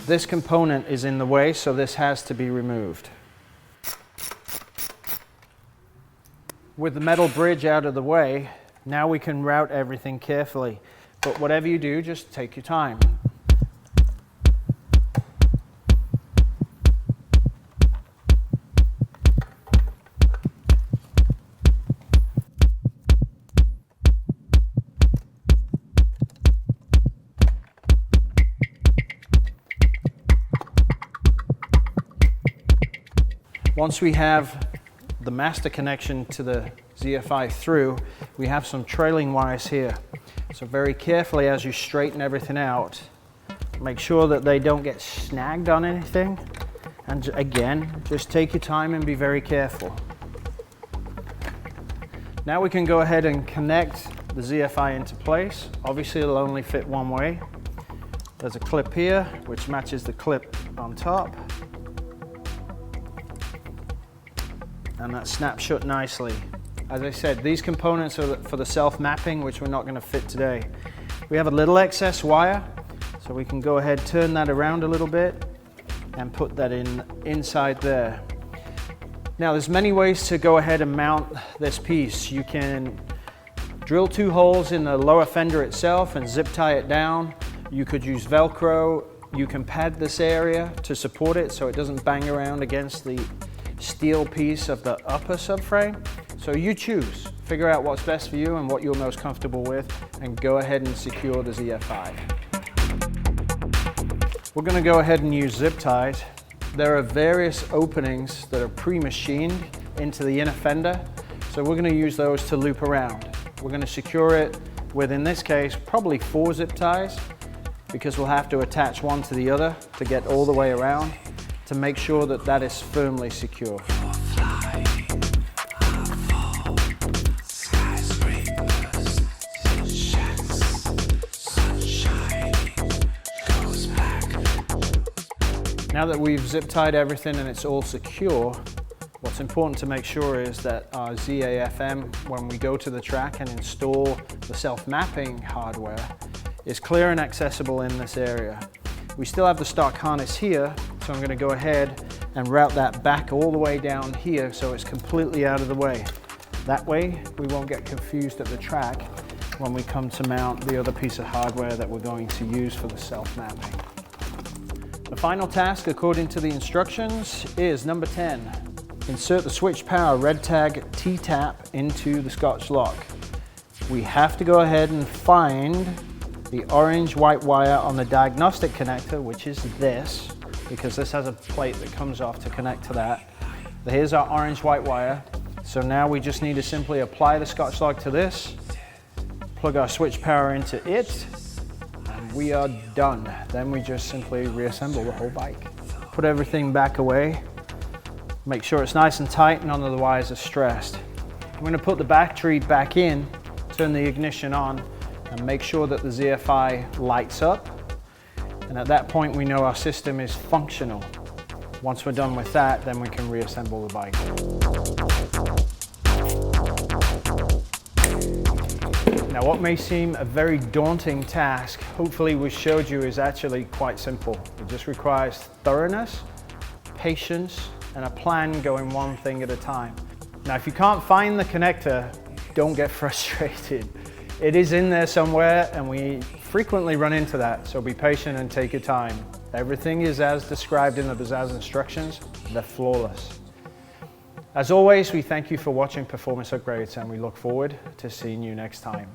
This component is in the way, so this has to be removed. With the metal bridge out of the way, now we can route everything carefully. But whatever you do, just take your time. Once we have the master connection to the ZFI through, we have some trailing wires here. So very carefully, as you straighten everything out, make sure that they don't get snagged on anything. And again, just take your time and be very careful. Now we can go ahead and connect the ZFI into place. Obviously it'll only fit one way. There's a clip here which matches the clip on top. And that snaps shut nicely. As I said, these components are for the self-mapping, which we're not going to fit today. We have a little excess wire, so we can go ahead, turn that around a little bit and put that inside there. Now there's many ways to go ahead and mount this piece. You can drill 2 holes in the lower fender itself and zip tie it down. You could use Velcro. You can pad this area to support it so it doesn't bang around against the steel piece of the upper subframe. So you choose, figure out what's best for you and what you're most comfortable with, and go ahead and secure the ZFI. We're going to go ahead and use zip ties. There are various openings that are pre-machined into the inner fender, so we're going to use those to loop around. We're going to secure it with, in this case, probably 4 zip ties, because we'll have to attach one to the other to get all the way around, to make sure that that is firmly secure. Now that we've zip tied everything and it's all secure, what's important to make sure is that our ZAFM, when we go to the track and install the self-mapping hardware, is clear and accessible in this area. We still have the stock harness here, so I'm going to go ahead and route that back all the way down here so it's completely out of the way. That way we won't get confused at the track when we come to mount the other piece of hardware that we're going to use for the self-mapping. The final task, according to the instructions, is number 10. Insert the switch power red tag T-tap into the Scotch lock. We have to go ahead and find the orange white wire on the diagnostic connector, which is this, because this has a plate that comes off to connect to that. Here's our orange white wire. So now we just need to simply apply the Scotch lock to this, plug our switch power into it, and we are done. Then we just simply reassemble the whole bike. Put everything back away. Make sure it's nice and tight, none of the wires are stressed. I'm going to put the battery back in, turn the ignition on, and make sure that the ZFI lights up. And at that point we know our system is functional. Once we're done with that, then we can reassemble the bike. Now what may seem a very daunting task, hopefully we showed you is actually quite simple. It just requires thoroughness, patience, and a plan going one thing at a time. Now if you can't find the connector, don't get frustrated. It is in there somewhere and we frequently run into that, so be patient and take your time. Everything is as described in the Bazzaz instructions. They're flawless. As always, we thank you for watching Performance Upgrades and we look forward to seeing you next time.